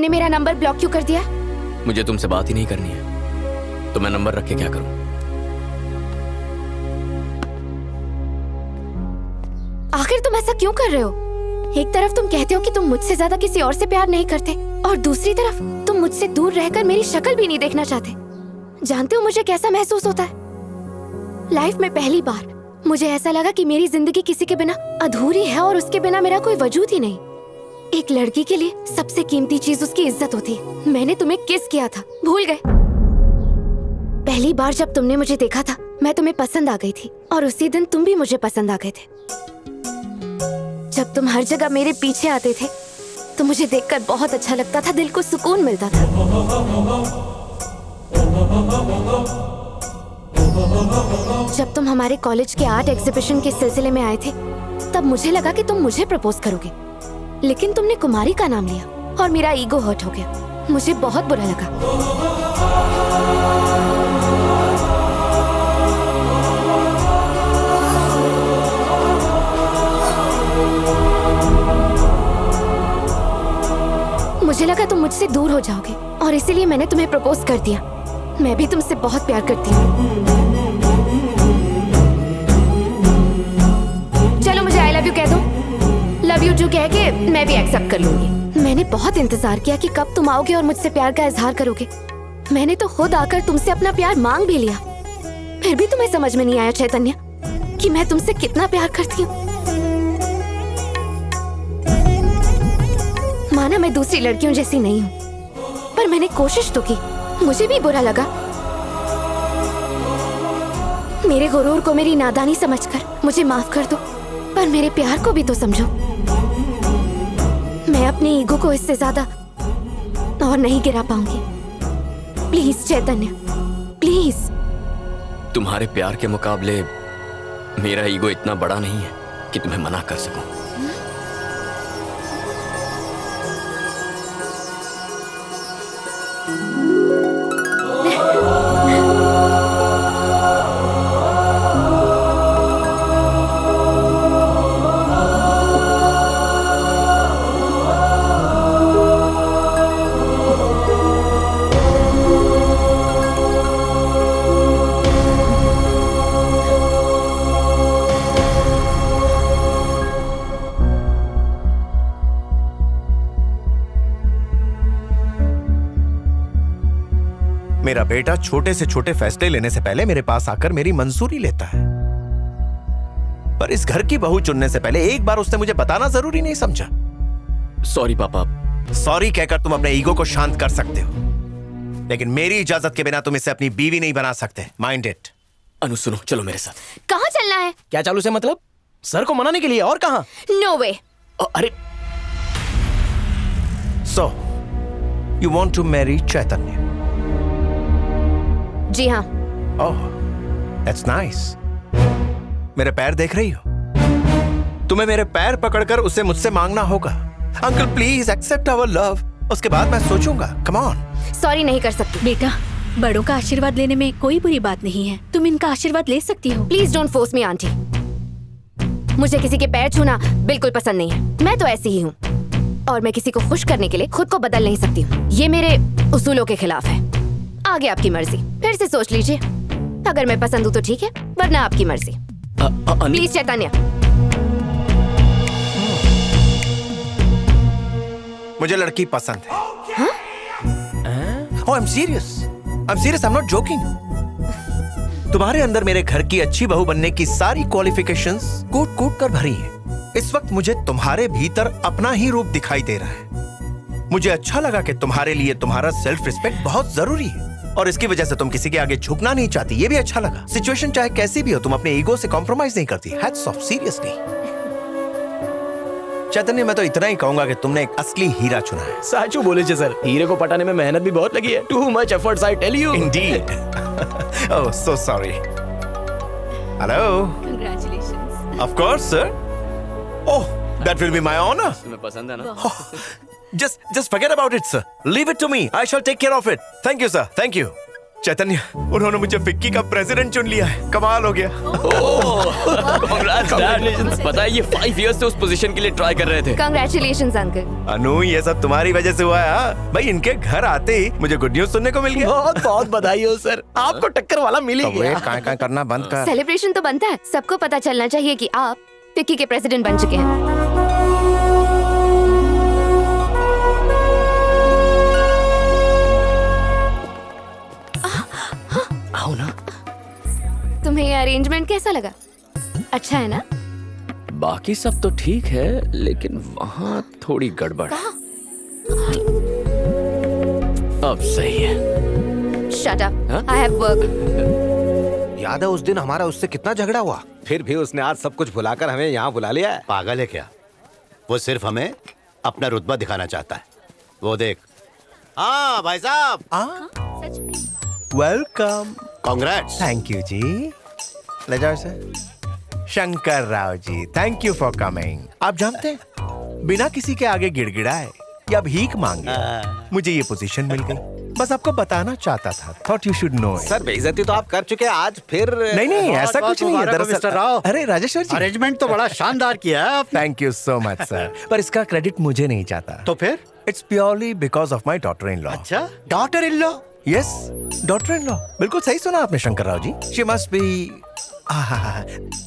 तुमने मेरा number block क्यों कर दिया? मुझे तुमसे बात ही नहीं करनी है, तो मैं नंबर रख के क्या करूं? आखिर तुम ऐसा क्यों कर रहे हो? एक तरफ तुम कहते हो कि तुम मुझसे ज्यादा किसी और से प्यार नहीं करते, और दूसरी तरफ तुम मुझसे दूर रहकर मेरी शक्ल भी नहीं देखना चाहते। जानते हो मुझे कैसा महसूस होता है? लाइफ में पहली बार मुझे ऐसा लगा कि मेरी जिंदगी किसी के बिना अधूरी है और उसके बिना मेरा कोई वजूद ही नहीं। एक लड़की के लिए सबसे कीमती चीज उसकी इज्जत होती है। मैंने तुम्हें किस किया था, भूल गए? पहली बार जब तुमने मुझे देखा था, मैं तुम्हें पसंद आ गई थी, और उसी दिन तुम भी मुझे पसंद आ गए थे। जब तुम हर जगह मेरे पीछे आते थे तो मुझे देखकर बहुत अच्छा लगता था, दिल को सुकून मिलता था। जब तुम हमारे कॉलेज के आर्ट एग्जीबिशन के सिलसिले में आए थे, तब मुझे लगा कि तुम मुझे प्रपोज करोगे, लेकिन तुमने कुमारी का नाम लिया और मेरा ईगो हर्ट हो गया। मुझे बहुत बुरा लगा। मुझे लगा तुम मुझसे दूर हो जाओगे, और इसीलिए मैंने तुम्हें प्रपोज कर दिया। मैं भी तुमसे बहुत प्यार करती हूँ। चलो मुझे आई लव यू कह दो। लव यू टू कह के मैं भी एक्सेप्ट कर लूंगी। मैंने बहुत इंतजार किया कि कब तुम आओगे और मुझसे प्यार का इजहार करोगे। मैंने तो खुद आकर तुमसे अपना प्यार मांग भी लिया, फिर भी तुम्हें समझ में नहीं आया चैतन्य कि मैं तुमसे कितना प्यार करती हूँ। माना मैं दूसरी लड़कियों जैसी नहीं हूँ, पर मैंने कोशिश तो की। मुझे भी बुरा लगा। मेरे गुरूर को मेरी नादानी समझकर मुझे माफ कर दो, पर मेरे प्यार को भी तो समझो। मैं अपने ईगो को इससे ज्यादा और नहीं गिरा पाऊंगी। Please Chaitanya, please. तुम्हारे प्यार के मुकाबले मेरा ईगो इतना बड़ा नहीं है कि तुम्हें मना कर सकूं। मेरा बेटा छोटे से छोटे फैसले लेने से पहले मेरे पास आकर मेरी मंजूरी लेता है, पर इस घर की बहू चुनने से पहले एक बार उसने मुझे बताना जरूरी नहीं समझा। सॉरी पापा। सॉरी कहकर तुम अपने ईगो को शांत कर सकते हो, लेकिन मेरी इजाजत के बिना तुम इसे अपनी बीवी नहीं बना सकते। Mind it. अनु सुनो, चलो मेरे साथ। कहाँ चलना है? क्या चालू से मतलब? सर को मनाने के लिए, और कहाँ? No way. अरे so you want to marry Chaitanya? जी हाँ। Oh, that's nice. मेरे पैर देख रही हो? तुम्हें मेरे पैर पकड़कर उसे मुझसे मांगना होगा। Uncle please accept our love, उसके बाद मैं सोचूंगा। Come on. सॉरी नहीं कर सकती। बेटा, बड़ों का आशीर्वाद लेने में कोई बुरी बात नहीं है। तुम इनका आशीर्वाद ले सकती हो। Please don't force me aunty. मुझे किसी के पैर छूना बिल्कुल पसंद नहीं है। मैं तो ऐसी ही हूँ, और मैं किसी को खुश करने के लिए खुद को बदल नहीं सकती हूँ। ये मेरे उसूलों के खिलाफ है। आगे आपकी मर्जी, फिर से सोच लीजिए। अगर मैं पसंद हूँ तो ठीक है, वरना आपकी मर्जी। प्लीज चैतन्य। मुझे लड़की पसंद है। Oh, I'm serious. I'm not joking. तुम्हारे अंदर मेरे घर की अच्छी बहू बनने की सारी क्वालिफिकेशंस कूट कूट कर भरी हैं। इस वक्त मुझे तुम्हारे भीतर अपना ही रूप दिखाई दे रहा है। मुझे अच्छा लगा कि तुम्हारे लिए तुम्हारा सेल्फ रिस्पेक्ट बहुत जरूरी है, और इसकी वजह से तुम किसी के आगे झुकना नहीं चाहती। ये भी अच्छा लगा। सिचुएशन चाहे कैसी भी हो, तुम अपने ईगो से कॉम्प्रोमाइज नहीं करती। Hats off, seriously. चैतन्य, मैं तो इतना ही कहूंगा कि तुमने एक असली हीरा चुना है। साचू बोले छे सर, हीरे को पटाने में मेहनत भी बहुत लगी है। Too much efforts, I tell you. Indeed. Oh, so sorry. Hello. Congratulations. Of course sir. Oh, that will be my honour. तुम्हें पसंद है ना? Just forget about it, sir. Leave it to me. I shall take care of it. Thank you, sir. Thank you. चैतन्य, उन्होंने मुझे FICCI का president चुन लिया है। कमाल हो गया। Congratulations। पता है ये 5 years से उस पोजीशन के लिए ट्राई कर रहे थे। Congratulations uncle. अनु, ये सब तुम्हारी वजह से हुआ है। हाँ? भाई इनके घर आते ही मुझे गुड न्यूज सुनने को मिल गया। बहुत बहुत बधाई हो सर, आपको टक्कर वाला मिल ही गया। काय करना बंद कर। सेलिब्रेशन तो बनता है, सबको पता चलना चाहिए कि आप फिक्की के प्रेसिडेंट बन चुके हैं। आओ ना। तुम्हें ये अरेंजमेंट कैसा लगा? अच्छा है ना? बाकी सब तो ठीक है, लेकिन वहाँ थोड़ी गड़बड़। अब सही है। Shut up. हाँ? I have work. याद है उस दिन हमारा उससे कितना झगड़ा हुआ? फिर भी उसने आज सब कुछ भुलाकर हमें यहाँ बुला लिया है। पागल है क्या? वो सिर्फ हमें अपना रुतबा दिखाना चाहता है। वो देख। हाँ भाई साहब, सच में? वेलकम। कांग्रेट्स। थैंक यू जी। ले जाओ sir. Shankar Rao ji, thank you for coming. आप जानते हैं, बिना किसी के आगे गिड़गिड़ाए या भीख मांगे मुझे ये पोजीशन मिल गई। बस आपको बताना चाहता था। Thought you should know. Sir बेइज्जती तो आप कर चुके हैं, आज फिर नहीं ऐसा कुछ नहीं है दरअसल। मिस्टर राव, अरे राजेश्वर जी, अरेंजमेंट तो बड़ा शानदार किया है आपने। Thank you so much sir, पर इसका क्रेडिट मुझे नहीं चाहता। तो फिर? It's purely because of my daughter in law. अच्छा, daughter in law? Yes, daughter in law. बिल्कुल सही सुना आपने Shankar Rao ji. She must be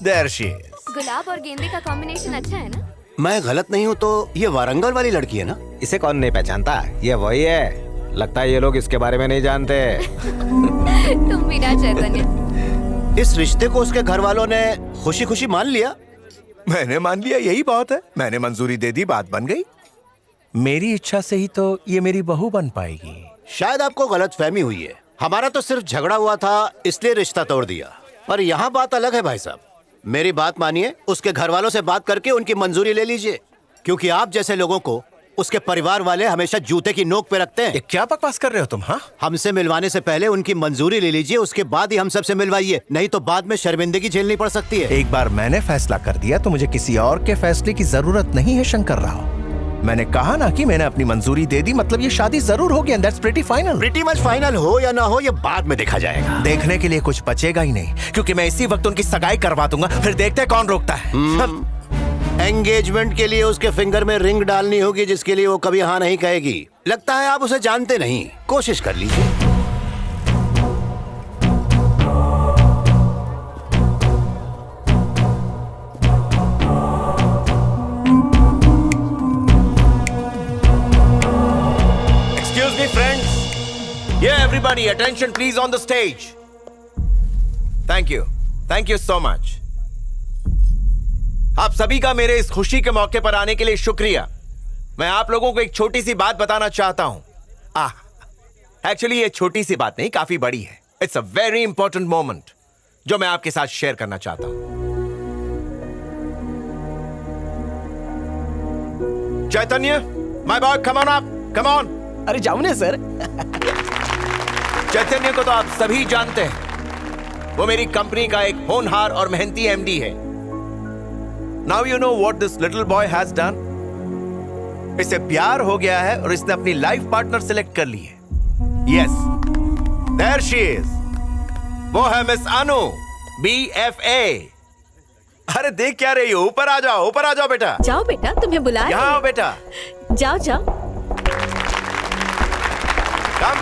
there she is. गुलाब और गेंदे का कॉम्बिनेशन अच्छा है ना? मैं गलत नहीं हूँ तो ये वारंगल वाली लड़की है ना? इसे कौन नहीं पहचानता, ये वही है। लगता है ये लोग इसके बारे में नहीं जानते। तुम भी ना चैतन्य। इस रिश्ते को उसके घर वालों ने खुशी खुशी मान लिया। मैंने मान लिया, यही बात है। मैंने मंजूरी दे दी, बात बन गई। मेरी इच्छा से ही तो ये मेरी बहू बन पाएगी। शायद आपको गलतफहमी हुई है। हमारा तो सिर्फ झगड़ा हुआ था, इसलिए रिश्ता तोड़ दिया। पर यहाँ बात अलग है भाई साहब। मेरी बात मानिए, उसके घर वालों से बात करके उनकी मंजूरी ले लीजिए, क्योंकि आप जैसे लोगों को उसके परिवार वाले हमेशा जूते की नोक पे रखते हैं। ये क्या बकवास कर रहे हो तुम? हाँ, हमसे मिलवाने से पहले उनकी मंजूरी ले लीजिए, उसके बाद ही हम सबसे मिलवाइए, नहीं तो बाद में शर्मिंदगी झेलनी पड़ सकती है। एक बार मैंने फैसला कर दिया तो मुझे किसी और के फैसले की जरूरत नहीं है शंकर राव। मैंने कहा ना कि मैंने अपनी मंजूरी दे दी, मतलब ये शादी जरूर होगी and that's pretty final. Pretty much final हो या ना हो, ये बाद में देखा जाएगा। देखने के लिए कुछ बचेगा ही नहीं, क्योंकि मैं इसी वक्त उनकी सगाई करवा दूंगा, फिर देखते हैं कौन रोकता है। एंगेजमेंट के लिए उसके फिंगर में रिंग डालनी होगी, जिसके लिए वो कभी हाँ नहीं कहेगी। लगता है आप उसे जानते नहीं, कोशिश कर लीजिए। Excuse me, friends. Yeah, everybody, attention please on the stage. Thank you so much. आप सभी का मेरे इस खुशी के मौके पर आने के लिए शुक्रिया। मैं आप लोगों को एक छोटी सी बात बताना चाहता हूं। एक्चुअली ये छोटी सी बात नहीं, काफी बड़ी है। It's a very important moment जो मैं आपके साथ शेयर करना चाहता हूं। Chaitanya, my boy, come on up, come on. अरे जाओ ना सर। चैतन्य को तो आप सभी जानते हैं, वो मेरी कंपनी का एक होनहार और मेहनती एमडी है। Now you know what this little boy has done. इसे प्यार हो गया है और इसने अपनी लाइफ पार्टनर सिलेक्ट कर ली है। Yes, there she is. वो है मिस अनु, BFA। अरे देख क्या रही हो? ऊपर आ जाओ, ऊपर आ जाओ बेटा। जाओ बेटा, तुम्हें बुला रहे यहाँ हैं। आओ बेटा। जाओ जाओ। कम।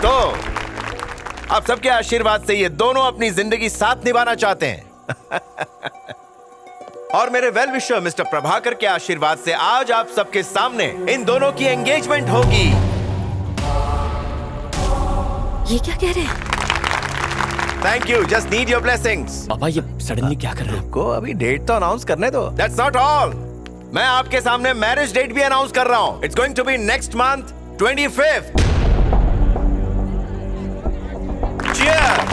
तो आप सबके आशीर्वाद से ये दोनों अपनी जिंदगी साथ निभाना चाहते हैं। और मेरे वेल विशर मिस्टर प्रभाकर के आशीर्वाद से आज आप सबके सामने इन दोनों की एंगेजमेंट होगी। ये क्या कह रहे हैं? Thank you, just need your blessings. पापा ये सडनली क्या कर रहे हो? को अभी डेट तो अनाउंस करने दो। दैट्स नॉट ऑल, मैं आपके सामने मैरिज डेट भी अनाउंस कर रहा हूं। It's going to be next month 25th।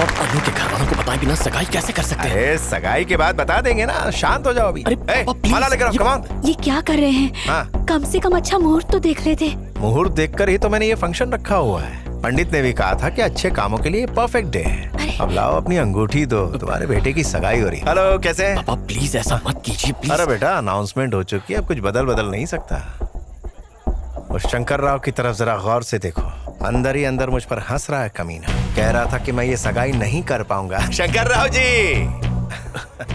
और अनु के घर वालों को बताए बिना सगाई कैसे कर सकते हैं? अरे सगाई के बाद बता देंगे ना, शांत हो जाओ अभी। अरे पापा, प्लीज। माला लेकर आओ, कम ऑन। ये क्या कर रहे हैं? हाँ। कम से कम अच्छा मुहूर्त तो देख लेते। मुहूर्त देखकर ही तो मैंने ये फंक्शन रखा हुआ है। पंडित ने भी कहा था कि अच्छे कामों के लिए परफेक्ट डे है। अब लाओ अपनी अंगूठी दो, तुम्हारे बेटे की सगाई हो रही। हेलो, कैसे हैं? पापा प्लीज ऐसा मत कीजिए प्लीज। अरे बेटा, अनाउंसमेंट हो चुकी है, अब कुछ बदल नहीं सकता। उस शंकर राव की तरफ जरा गौर से देखो। अंदर ही अंदर मुझ पर हंस रहा है कमीना। कह रहा था कि मैं ये सगाई नहीं कर पाऊंगा। शंकर राव जी।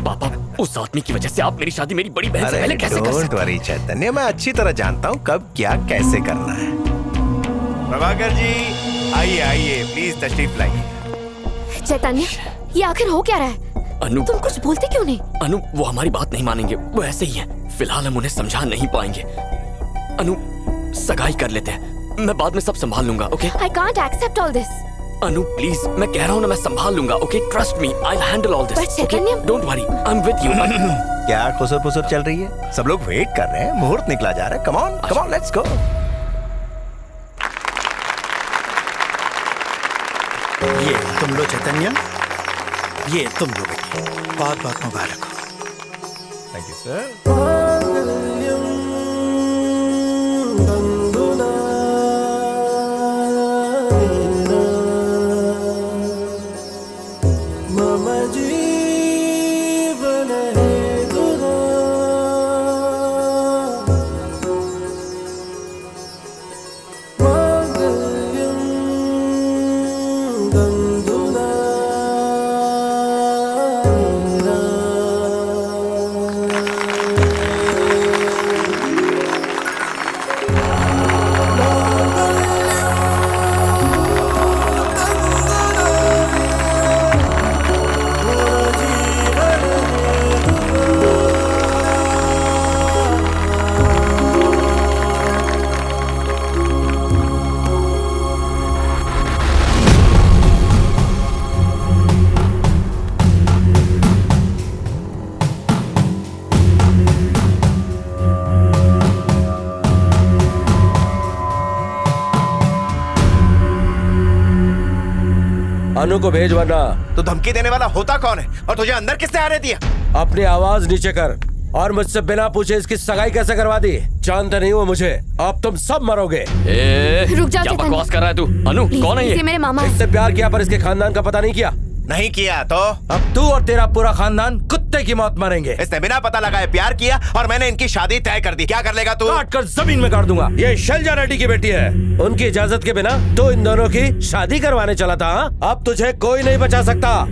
पापा, उस आदमी की वजह से आप मेरी शादी मेरी बड़ी बहन से पहले कैसे कर डोंट सकते? वरी चैतन्य, मैं अच्छी तरह जानता हूँ कब क्या कैसे करना है। प्रभाकर जी आइए आइए, प्लीज तशरीफ लाइए। चैतन्य, ये आखिर हो क्या रहा है? अनु, तुम कुछ बोलते क्यों नहीं? अनु, वो हमारी बात नहीं मानेंगे, वो ऐसे ही है। फिलहाल हम उन्हें समझा नहीं पाएंगे। अनु, सगाई कर लेते हैं, मैं बाद में सब संभाल लूंगा, okay? I can't accept all this. Anu please, मैं कह रहा हूँ ना, मैं संभाल लूंगा, okay? Trust me, I will handle all this. But Chaitanya- don't worry, I am with you. क्या खुसर पुसर चल रही है? सब लोग वेट कर रहे हैं, मुहूर्त निकला जा रहा है। Come on let's go. ये तुम लो चैतन्य, ये तुम लो बेटी, बहुत बहुत मुबारक हो। Thank you sir. अनु को भेज वरना। तो धमकी देने वाला होता कौन है और तुझे अंदर किसने आने दिया? अपनी आवाज नीचे कर और मुझसे बिना पूछे इसकी सगाई कैसे करवा दी? जानते नहीं हो मुझे, अब तुम सब मरोगे। रुक जाओ क्या चैतन्य। बकवास कर रहा है तू? अनु, Please, कौन है please, ये? मेरे मामा। इससे प्यार किया पर इसके खानदान का पता नहीं किया। नहीं किया तो अब तू और तेरा पूरा खानदान कुत्ते की मौत मरेंगे। इसने बिना पता लगाए प्यार किया और मैंने इनकी शादी तय कर दी। क्या कर लेगा तू? काट कर जमीन में गाड़ दूंगा। ये शैलजा रेड्डी की बेटी है, उनकी इजाजत के बिना तो इन दोनों की शादी करवाने चला था। हाँ? अब तुझे कोई नहीं बचा सकता।